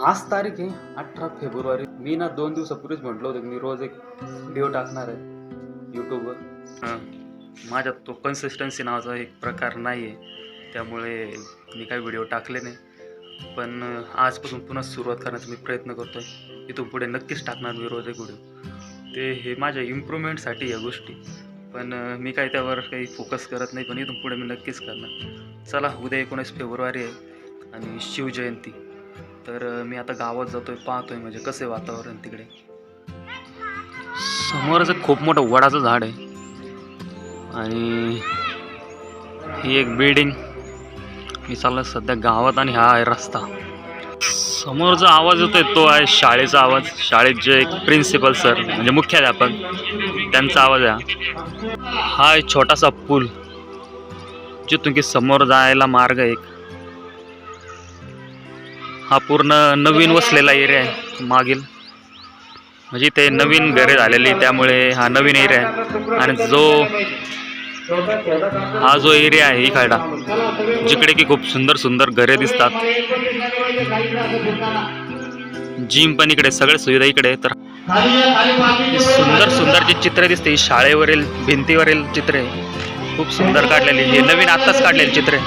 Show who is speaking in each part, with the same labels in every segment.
Speaker 1: आज तारीख आहे 18 फेब्रुवारी. मी ना 2 दिवसापूर्वीच म्हटलं होतं की मी रोज एक व्हिडिओ टाकणार आहे यूट्यूबवर. माझ्यात तो कन्सिस्टन्सी नावाचा एक प्रकार नाही आहे, त्यामुळे मी काही व्हिडिओ टाकले नाही. पण आजपासून पुन्हा सुरुवात करण्याचा मी प्रयत्न करतो आहे. इथून पुढे नक्कीच टाकणार मी रोज एक व्हिडिओ. ते हे माझ्या इम्प्रूव्हमेंटसाठी या गोष्टी, पण मी काही त्यावर काही फोकस करत नाही. पण इथून पुढे मी नक्कीच करणार. चला, उद्या 19 फेब्रुवारी आहे आणि शिवजयंती. तर मी आता गावात जातोय, पाहतोय म्हणजे कसे वातावरण तिकडे. समोरच खूप मोठं वडाचं झाड आहे आणि ही एक बिल्डिंग. मी चाललो सध्या गावात आणि हा आहे रस्ता. समोर जो आवाज येतोय तो आहे शाळेचा आवाज. शाळेत जे एक प्रिन्सिपल सर म्हणजे मुख्याध्यापक त्यांचा आवाज आहे. हा आहे छोटासा पूल जिथून की समोर जायला मार्ग आहे. हा पूर्ण नवीन वसलेला एरिया आहे मागील, म्हणजे ते नवीन घरे झालेली, त्यामुळे हा नवीन एरिया आहे. आणि हा जो एरिया आहे इकडा, जिकडे की खूप सुंदर सुंदर घरे दिसतात. जिम पण इकडे, सगळ्या सुविधा इकडे. तर सुंदर सुंदर जी चित्र दिसते शाळेवरील भिंतीवरील चित्रे खूप सुंदर काढलेली. हे नवीन आत्ताच काढलेली चित्रे.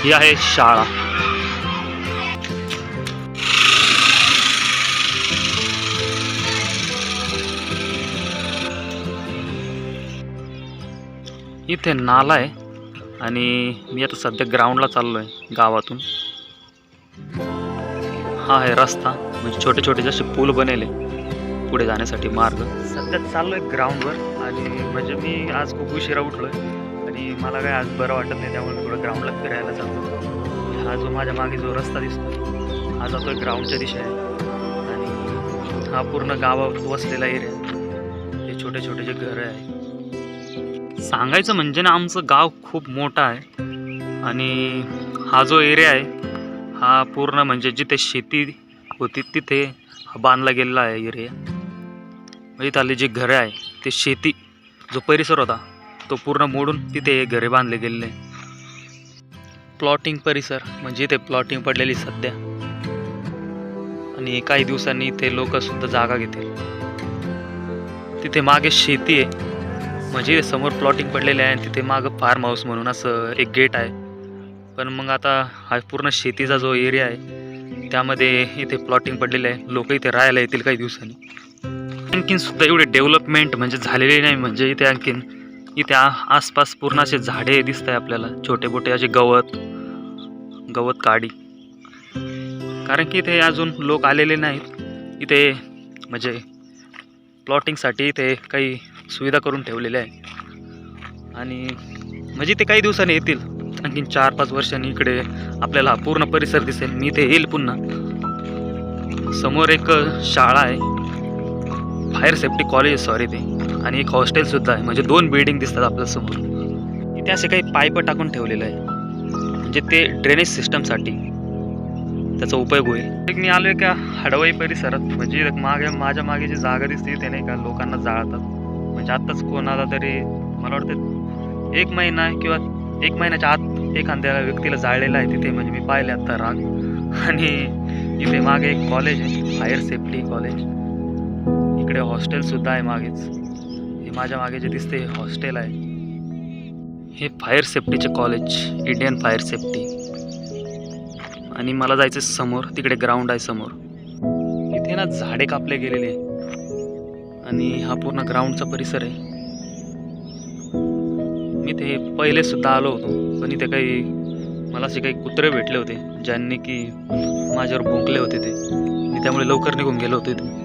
Speaker 1: ही आहे शाळा. इथे नाला आहे आणि मी आता सध्या ग्राउंडला चाललो आहे गावातून. हा आहे रस्ता, म्हणजे छोटे छोटे जसे पूल बनेले पुढे जाण्यासाठी मार्ग. सध्या चाललो आहे ग्राउंडवर आणि म्हणजे मी आज खूप उशिरा उठलो आहे आणि मला काय आज बरं वाटत नाही, त्यामुळे थोडं ग्राउंडला फिरायला चाललो. हा जो माझ्या मागे जो रस्ता दिसतो हा जातोय ग्राउंडच्या दिशेने आणि हा पूर्ण गावात वसलेला एरिया. हे छोटे छोटे जे घरं आहे. सांगायचं म्हणजे ना, आमचं गाव खूप मोठं आहे आणि हा जो एरिया आहे हा पूर्ण म्हणजे जिथे शेती होती तिथे बांधला गेलेला आहे एरिया. म्हणजे इथली जी घरं आहे ते शेती जो परिसर होता तो पूर्ण मोडून तिथे घरे बांधले गेलेले. प्लॉटिंग परिसर म्हणजे इथे प्लॉटिंग पडलेली सध्या, आणि काही दिवसांनी इथे लोकसुद्धा जागा घेतील. तिथे मागे शेती आहे, म्हणजे समोर प्लॉटिंग पडलेले आहे आणि तिथे मागं फार्म हाऊस म्हणून असं एक गेट आहे. पण मग आता हा पूर्ण शेतीचा जो एरिया आहे त्यामध्ये इथे प्लॉटिंग पडलेले आहे. लोक इथे राहायला येतील काही दिवसांनी. आणखीन सुद्धा एवढे डेव्हलपमेंट म्हणजे झालेली नाही. म्हणजे इथे आणखीन इथे आसपास पूर्ण असे झाडे दिसत आहे आपल्याला, छोटे मोठे असे गवत काडी. कारण की इथे अजून लोक आलेले नाहीत. इथे म्हणजे प्लॉटिंगसाठी इथे काही सुविधा करून ठेवलेल्या आहे आणि म्हणजे ते काही दिवसांनी येतील. आणखीन 4-5 वर्षांनी इकडे आपल्याला पूर्ण परिसर दिसेल. मी इथे येईल पुन्हा. समोर एक शाळा आहे, फायर सेफ्टी कॉलेज सॉरी ते, आणि एक हॉस्टेलसुद्धा आहे. म्हणजे 2 बिल्डिंग दिसतात आपल्या समोर. इथे असे काही पाईप टाकून ठेवलेलं आहे, म्हणजे ते ड्रेनेज सिस्टमसाठी त्याचा उपयोग होईल. मी आलो आहे का हडवई परिसरात. म्हणजे माझ्या मागे जी जागा दिसते ते नाही का लोकांना जाळतात. म्हणजे आत्ताच कोणाला तरी मला वाटतं 1 महिना किंवा 1 महिन्याच्या आत एखाद्या व्यक्तीला जाळलेलं आहे तिथे. म्हणजे मी पाहिले आत्ता राग. आणि इथे मागे एक कॉलेज आहे, फायर सेफ्टी कॉलेज. इकडे हॉस्टेल सुद्धा आहे मागेच. हे माझ्या मागे जे दिसते हे हॉस्टेल आहे. हे फायर सेफ्टीचे कॉलेज, इंडियन फायर सेफ्टी. आणि मला जायचं समोर, तिकडे ग्राउंड आहे समोर. इथे ना झाडे कापले गेलेले आहे आणि हा पूर्ण ग्राउंडचा परिसर आहे. मी ते पहिले सुद्धा आलो होतो, पण इथे काही मला असे काही कुत्रे भेटले होते ज्यांनी की माझ्यावर भोंकले होते ते. मी त्यामुळे लवकर निघून गेलो होतो इथे.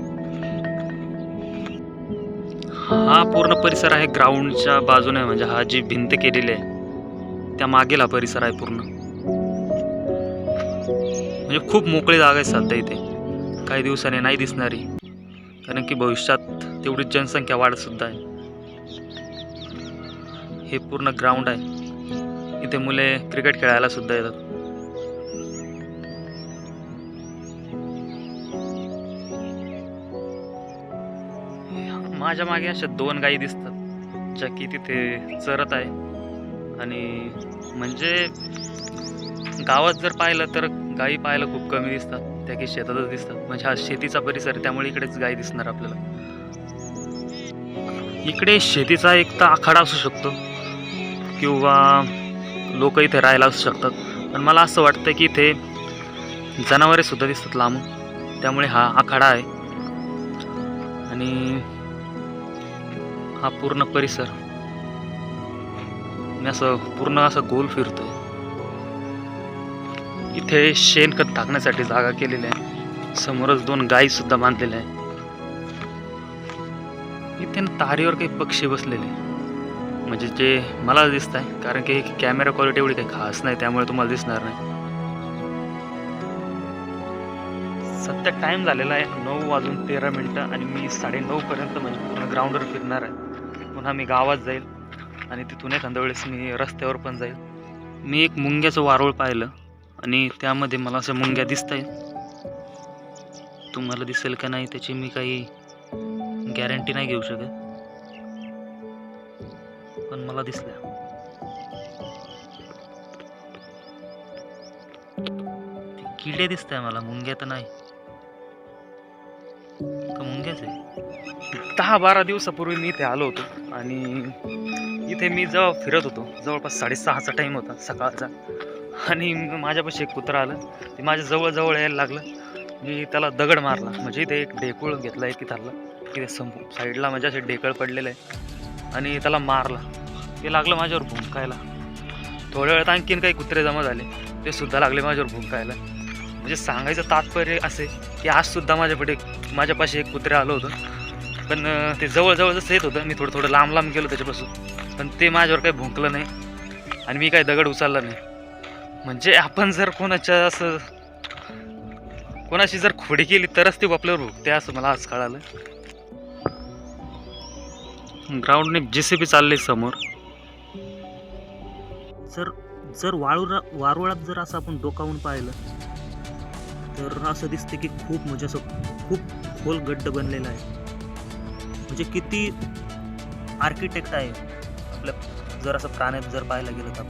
Speaker 1: हा पूर्ण परिसर आहे ग्राउंडच्या बाजूने, म्हणजे हा जी भिंत केलेली आहे त्या मागेल हा परिसर आहे पूर्ण. म्हणजे खूप मोकळी जागा आहे सध्या इथे. काही दिवसांनी नाही दिसणारी, कारण की भविष्यात तेवढीच जनसंख्या वाढत सुद्धा आहे. हे पूर्ण ग्राउंड आहे. इथे मुले क्रिकेट खेळायला सुद्धा येतात. माझ्या मागे अशा 2 गायी दिसतात ज्या की तिथे चरत आहे. आणि म्हणजे गावात जर पाहिलं तर गायी पाहायला खूप कमी दिसतात, त्या की शेतातच दिसतात. म्हणजे हा शेतीचा परिसर आहे, त्यामुळे इकडेच गायी दिसणार आपल्याला. इकडे शेतीचा एक तर आखाडा असू शकतो किंवा लोक इथे राहायला असू शकतात, पण मला असं वाटतं की इथे जनावरे सुद्धा दिसतात लांबून, त्यामुळे हा आखाडा आहे. आणि हा पूर्ण परिसर मी असं पूर्ण असं गोल फिरतोय. इथे शेणखत टाकण्यासाठी जागा केलेली आहे. समोरच 2 गायी सुद्धा बांधलेल्या आहे. इथे तारीवर काही पक्षी बसलेले, म्हणजे जे मला दिसत आहे, कारण की कॅमेरा क्वालिटी एवढी काही खास नाही, त्यामुळे तुम्हाला दिसणार नाही. सध्या टाइम झालेला आहे 9:13 आणि मी 9:30 पर्यंत म्हणजे पूर्ण ग्राउंडवर फिरणार आहे. पुन्हा मी गावात जाईल आणि तिथून एखाद्या वेळेस मी रस्त्यावर पण जाईल. मी एक मुंग्याचं वारूळ पाहिलं आणि त्यामध्ये मला असं मुंग्या दिसत आहेत. तुम्हाला दिसेल का नाही त्याची मी काही गॅरंटी नाही घेऊ शकत, पण मला दिसल्या. किडे दिसत आहे मला, मुंग्या तर नाही. का मुंग्याच आहे? 10-12 दिवसापूर्वी मी इथे आलो होतो आणि इथे मी जेव्हा फिरत होतो, जवळपास 6:30चा टाईम होता सकाळचा, आणि माझ्यापाशी एक कुत्रा आलं. ते माझ्या जवळ यायला लागलं. मी त्याला दगड मारला, म्हणजे इथे एक ढेकूळ घेतला एक तिथलं, तिथे साईडला म्हणजे असे ढेकळ पडलेलं आहे, आणि त्याला मारला. ते लागलं माझ्यावर भुंकायला. थोड्या वेळात आणखीन काही कुत्रे जमा झाले, ते सुद्धा लागले माझ्यावर भुंकायला. म्हणजे सांगायचं तात्पर्य असे की आज सुद्धा माझ्यापाशी एक कुत्रे आलं होतं, पण ते जवळ जसं येत होतं, मी थोडं लांब गेलो त्याच्यापासून, पण ते माझ्यावर काही भुंकलं नाही आणि मी काही दगड उचलला नाही. म्हणजे आपण जर कोणाशी जर खोडी केली तरच ती आपल्यावर भुंकते, असं मला आज कळालं. ग्राउंडने JCB चालले समोर. जर वारुळात जर असं आपण डोकावून पाहिलं तर असं दिसतं की म्हणजे असं खूप खोल गड्ड बनलेला आहे. म्हणजे किती आर्किटेक्ट आहे आपल्या, जर असं प्राण्यात जर पाहायला गेलं तर.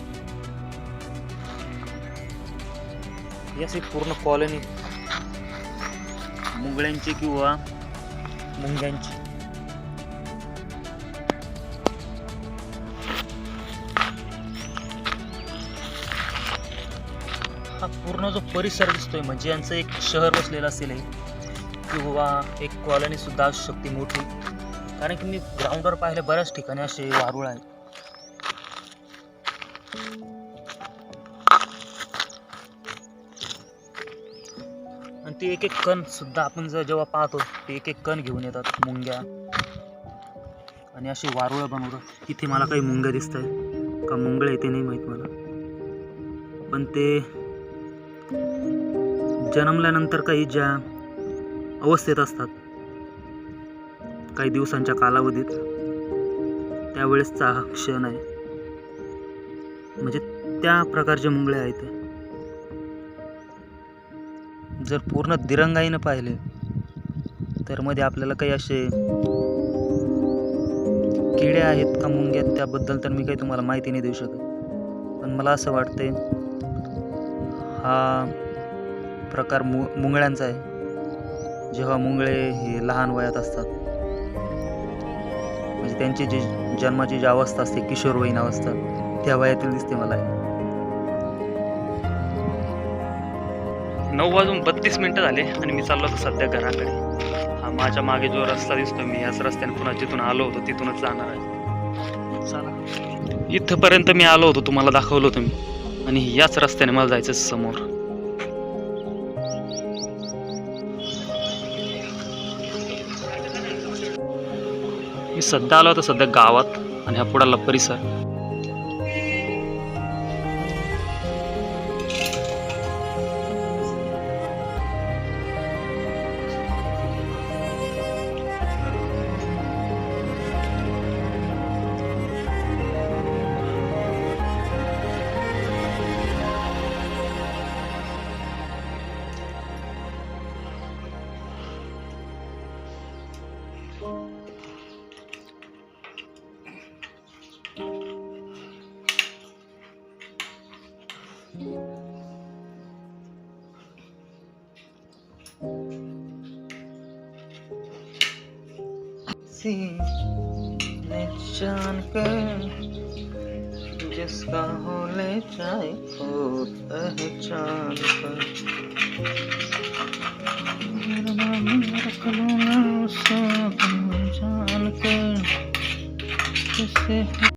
Speaker 1: ही अशी पूर्ण कॉलनी मुंगळ्यांची किंवा मुंग्यांची. हा पूर्ण जो परिसर दिसतोय म्हणजे यांचं एक शहर बसलेलं असेल किंवा एक कॉलनी सुद्धा असू शकते मोठी, कारण की मी ग्राउंडवर पाहिले बऱ्याच ठिकाणी असे वारुळ आहेत. आणि ते एक कण सुद्धा आपण जेव्हा पाहतो ते एक कण घेऊन येतात मुंग्या आणि अशी वारुळ बनवतात. इथे मला काही मुंग्या दिसत आहेत का मुंगळे येते नाही माहीत मला, पण ते जन्मल्यानंतर काही ज्या अवस्थेत असतात काही दिवसांच्या कालावधीत, त्यावेळेसचा हा क्षण आहे. म्हणजे त्या प्रकारचे मुंगळे आहेत. जर पूर्ण दिरंगाईनं पाहिले तर मध्ये आपल्याला काही असे किडे आहेत का मुंग्या, त्याबद्दल तर मी काही तुम्हाला माहिती नाही देऊ शकत. पण मला असं वाटतंय हा प्रकार मुंगळ्यांचा आहे. जेव्हा मुंगळे हे लहान वयात असतात म्हणजे त्यांची जी जन्माची जी अवस्था असते, किशोरवयीन अवस्था, त्या वयातील दिसते मला. 9:32 झाले आणि मी चाललो होतो सध्या घराकडे. हा माझ्या मागे जो रस्ता दिसतो, मी याच रस्त्याने पुन्हा जिथून आलो होतो तिथूनच जाणार आहे. चला, इथपर्यंत मी आलो होतो, तुम्हाला दाखवलं होतं मी, आणि याच रस्त्याने मला जायचं समोर. मी सध्या आलो होतो सध्या गावात, आणि हा पुढाला परिसर. जान कर जिसका हो ले जाए खुद पहचान कर, मेरा नाम रख लो ना उसे जान कर, किसे